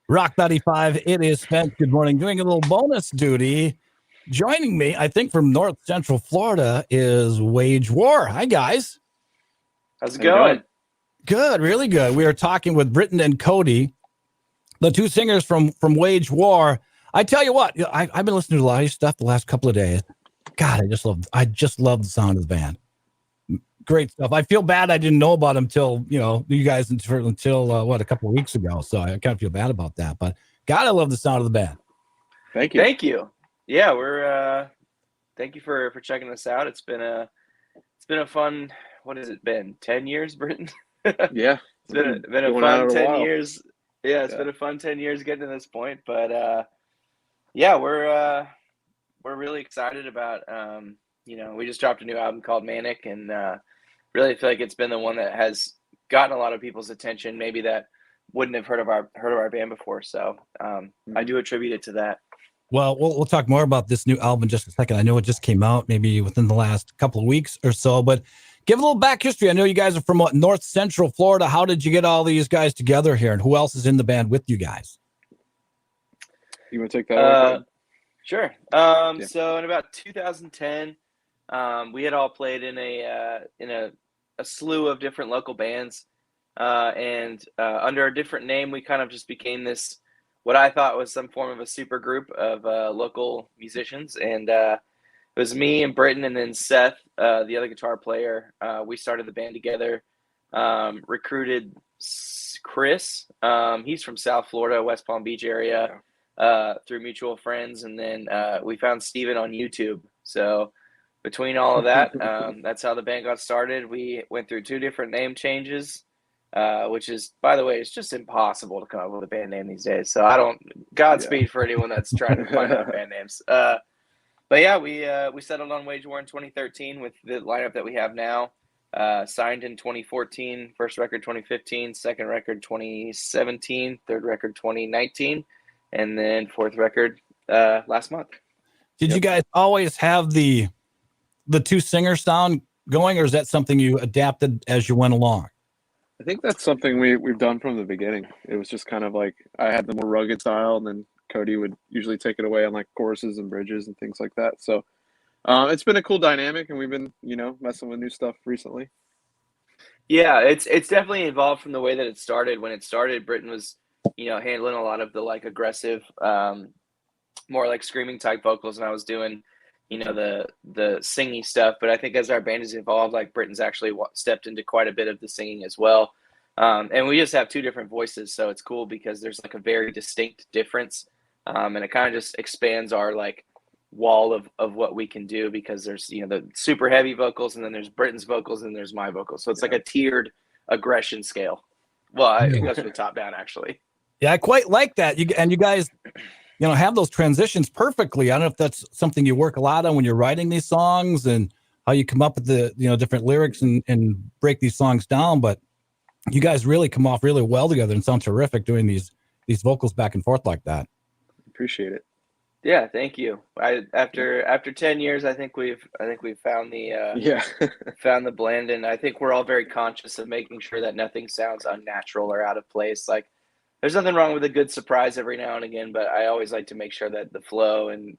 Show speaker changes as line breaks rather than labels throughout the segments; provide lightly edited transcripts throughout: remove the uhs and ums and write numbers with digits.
Rock 95, it is Spence. Good morning. Doing a little bonus duty. Joining me, I think from North Central Florida, is Wage War. Hi, guys.
How's it going?
Good, really good. We are talking with Britton and Cody, the two singers from Wage War. I tell you what, I've been listening to a lot of your stuff the last couple of days. God, I just love the sound of the band. Great stuff. I feel bad I didn't know about them until you guys until a couple of weeks ago. So I kind of feel bad about that. But God, I love the sound of the band.
Thank you. Yeah, we're thank you for checking us out. It's been a fun. What has it been? 10 years, Britton?
Yeah,
it's been a fun 10 years. Yeah, it's been a fun 10 years getting to this point. But yeah, we're really excited about we just dropped a new album called Manic, and really feel like it's been the one that has gotten a lot of people's attention, maybe that wouldn't have heard of our band before. So I do attribute it to that.
Well, we'll talk more about this new album in just a second. I know it just came out maybe within the last couple of weeks or so, but give a little back history. I know you guys are from North Central Florida. How did you get all these guys together here, and who else is in the band with you guys?
You want to take that?
Sure. So in about 2010, we had all played in a slew of different local bands, and under a different name, we kind of just became this, what I thought was some form of a super group of local musicians. And it was me and Britton, and then Seth, the other guitar player. We started the band together, recruited Chris. He's from South Florida, West Palm Beach area, through mutual friends. And then we found Steven on YouTube. So between all of that, that's how the band got started. We went through 2 different name changes, which is, by the way, it's just impossible to come up with a band name these days. So Godspeed for anyone that's trying to find out band names. But yeah, we settled on Wage War in 2013 with the lineup that we have now. Signed in 2014, first record 2015, second record 2017, third record 2019, and then fourth record last month.
Did you guys always have the 2 singer sound going, or is that something you adapted as you went along?
I think that's something we've done from the beginning. It was just kind of like I had the more rugged style, and then Cody would usually take it away on like choruses and bridges and things like that. So it's been a cool dynamic, and we've been messing with new stuff recently.
Yeah, it's definitely evolved from the way that it started. When it started, Britton was handling a lot of the like aggressive, more like screaming type vocals, and I was doing the singing stuff. But I think as our band has evolved, like Britton's actually stepped into quite a bit of the singing as well. And we just have 2 different voices, so it's cool because there's like a very distinct difference, and it kind of just expands our like wall of what we can do, because there's the super heavy vocals, and then there's Britton's vocals, and there's my vocals. So it's like a tiered aggression scale. Well, it goes from the top down, actually.
Yeah, I quite like that. You guys have those transitions perfectly. I don't know if that's something you work a lot on when you're writing these songs, and how you come up with the different lyrics and break these songs down. But you guys really come off really well together and sound terrific doing these vocals back and forth like that.
Appreciate it.
Yeah, thank you. After 10 years, I think we've found the found the blend, and I think we're all very conscious of making sure that nothing sounds unnatural or out of place. Like, there's nothing wrong with a good surprise every now and again, but I always like to make sure that the flow and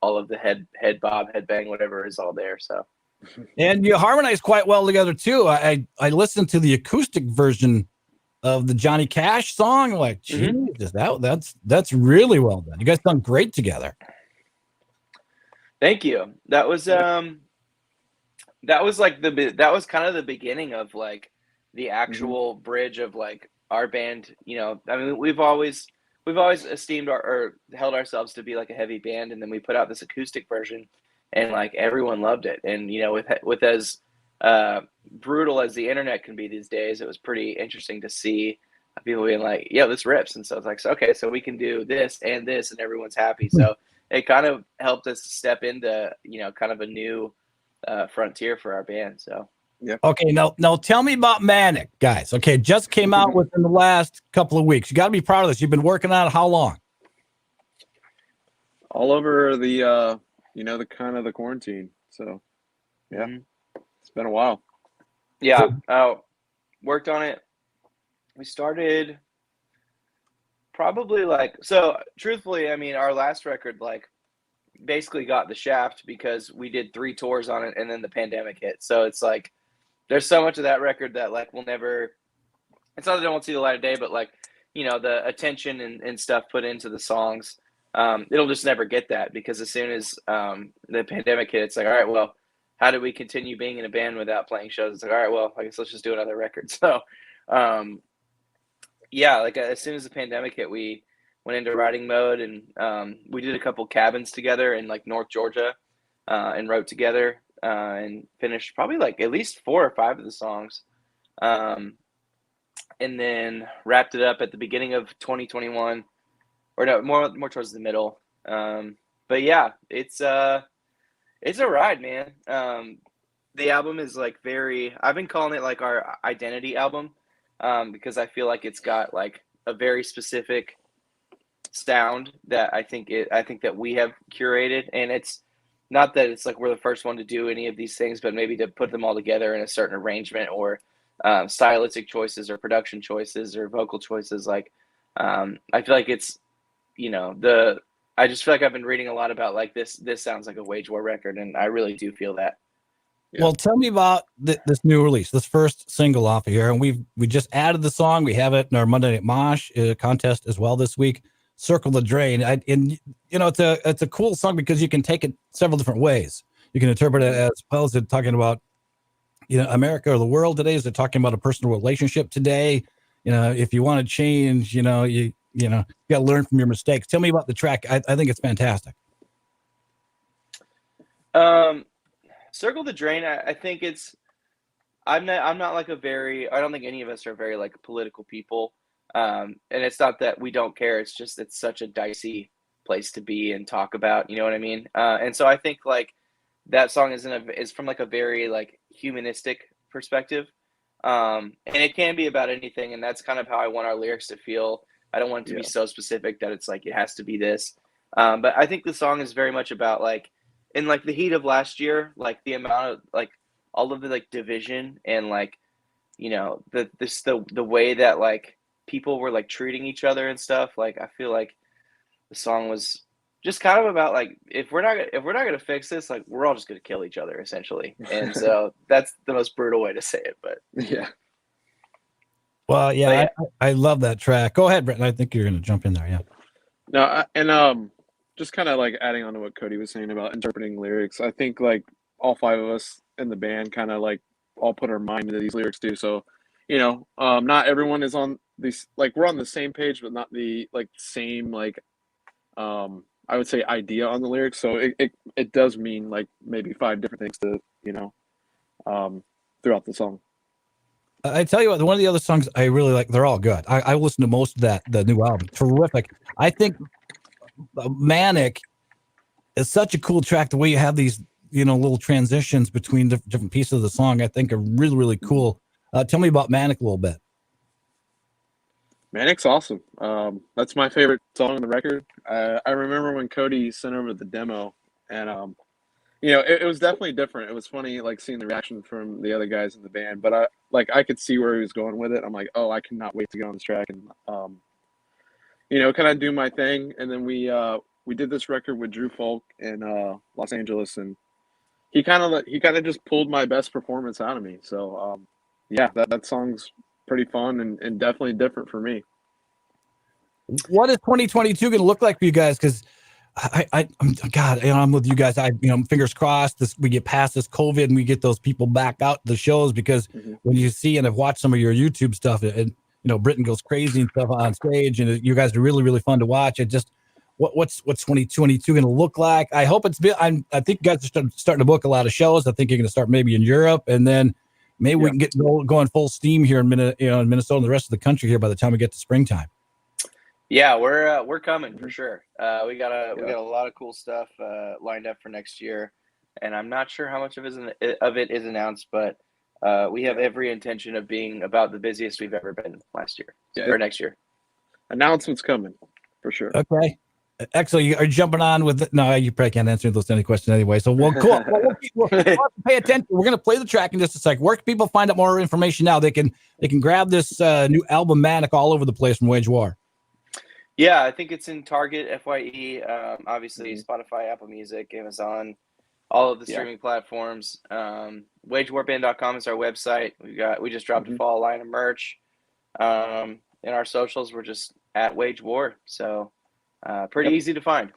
all of the head bob, head bang, whatever is all there. So,
and you harmonize quite well together too. I listened to the acoustic version of the Johnny Cash song. Like, Jesus, that's really well done. You guys done great together.
Thank you. That was kind of the beginning of like the actual bridge of like our band. I mean, we've always esteemed or held ourselves to be like a heavy band, and then we put out this acoustic version, and like everyone loved it. And with as brutal as the internet can be these days, it was pretty interesting to see people being like, "Yeah, this rips." And so it's like, okay, so we can do this and this, and everyone's happy. So it kind of helped us step into kind of a new frontier for our band. So
yeah.
Okay, now tell me about Manic, guys. Okay, just came out within the last couple of weeks. You got to be proud of this. You've been working on it how long?
All over the the kind of the quarantine. So yeah, it's been a while.
Yeah, worked on it. We started Probably like, so truthfully, I mean, our last record like basically got the shaft because we did 3 tours on it and then the pandemic hit. So it's like there's so much of that record that like we'll never, it's not that it won't see the light of day, but like, you know, the attention and stuff put into the songs, it'll just never get that, because as soon as the pandemic hit, it's like, all right, well, how do we continue being in a band without playing shows? It's like, all right, well, I guess let's just do another record. So yeah, like as soon as the pandemic hit, we went into writing mode, and we did a couple cabins together in like North Georgia, and wrote together, and finished probably like at least 4 or 5 of the songs. And then wrapped it up at the beginning of 2021, or no, more towards the middle. But yeah, it's a ride, man. The album is like I've been calling it like our identity album, because I feel like it's got like a very specific sound that I think that we have curated, and it's not that it's like we're the first one to do any of these things, but maybe to put them all together in a certain arrangement, or stylistic choices, or production choices, or vocal choices. Like I feel like it's, you know, I just feel like I've been reading a lot about like this sounds like a Wage War record, and I really do feel that.
Yeah. Well, tell me about this new release, this first single off of here, and we just added the song. We have it in our Monday Night Mosh contest as well this week. Circle the Drain, and you know, it's a cool song because you can take it several different ways. You can interpret it as well as talking about, you know, America or the world today. Is it talking about a personal relationship today? You know, if you want to change, you know, you got to learn from your mistakes. Tell me about the track. I think it's fantastic.
Circle the Drain, I think it's, I'm not like I don't think any of us are very like political people. And it's not that we don't care. It's just, it's such a dicey place to be and talk about, you know what I mean? And so I think like that song is from like a very like humanistic perspective. And it can be about anything. And that's kind of how I want our lyrics to feel. I don't want it to be so specific that it's like, it has to be this. But I think the song is very much about like, in like the heat of last year, like the amount of like all of the like division and like, you know, the way that like people were like treating each other and stuff. Like I feel like the song was just kind of about like, if we're not gonna fix this, like we're all just gonna kill each other essentially. And so that's the most brutal way to say it. But
yeah.
Well, yeah, I love that track. Go ahead, Brent. I think you're gonna jump in there. Yeah.
No, and just kind of like adding on to what Cody was saying about interpreting lyrics. I think like all 5 of us in the band kind of like all put our mind into these lyrics too. So, you know, not everyone is on these, like we're on the same page, but not the like same like I would say idea on the lyrics. So it does mean like maybe 5 different things to, you know, throughout the song.
I tell you what, one of the other songs I really like, they're all good. I listen to most of the new album. Terrific. I think Manic is such a cool track. The way you have these, you know, little transitions between different pieces of the song, I think are really, really cool. Tell me about Manic a little bit.
Manic's awesome. That's my favorite song on the record. I remember when Cody sent over the demo, and you know, it was definitely different. It was funny, like seeing the reaction from the other guys in the band. But I could see where he was going with it. I'm like, oh, I cannot wait to get on this track and you know, kind of do my thing. And then we did this record with Drew Folk in Los Angeles, and he kind of just pulled my best performance out of me. So yeah, that song's pretty fun and definitely different for me.
What is 2022 going to look like for you guys? Because God, you know, I'm with you guys. Fingers crossed we get past this COVID and we get those people back out to the shows, because when you see, and I've watched some of your YouTube stuff, and you know, Britain goes crazy and stuff on stage, and you guys are really, really fun to watch. It just, what's 2022 going to look like? I hope I think you guys are starting to book a lot of shows. I think you're going to start maybe in Europe, and then maybe we can get going full steam here in Minnesota and the rest of the country here by the time we get to springtime.
Yeah, we're coming for sure. We got a lot of cool stuff lined up for next year, and I'm not sure how much of it is announced, but we have every intention of being about the busiest we've ever been last year or next year.
Announcements coming for sure.
Okay, excellent. You are jumping on with no, you probably can't answer any questions anyway. So cool. We'll have to pay attention. We're going to play the track in just a sec. Where can people find out more information now? They can grab this new album Manic all over the place from Wage War.
Yeah, I think it's in Target, FYE. Obviously,
Mhm.
Spotify, Apple Music, Amazon, all of the
Yeah.
streaming platforms. WageWarBand.com is our website. We just dropped a
Mhm.
fall line of merch. In our socials, we're just at Wage War. So pretty
Yep.
easy to find.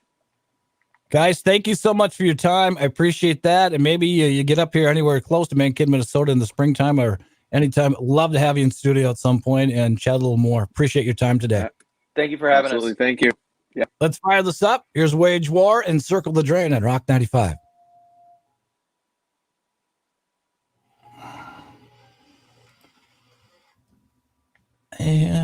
Guys, thank you so much for your time. I appreciate that. And maybe you get up here anywhere close to Mankato, Minnesota in the springtime or anytime. Love to have you in studio at some point and chat a little more. Appreciate your time today.
Thank you for having
Absolutely.
us.
Thank you. Yeah.
Let's fire this up. Here's Wage War and Circle the Drain at Rock 95. And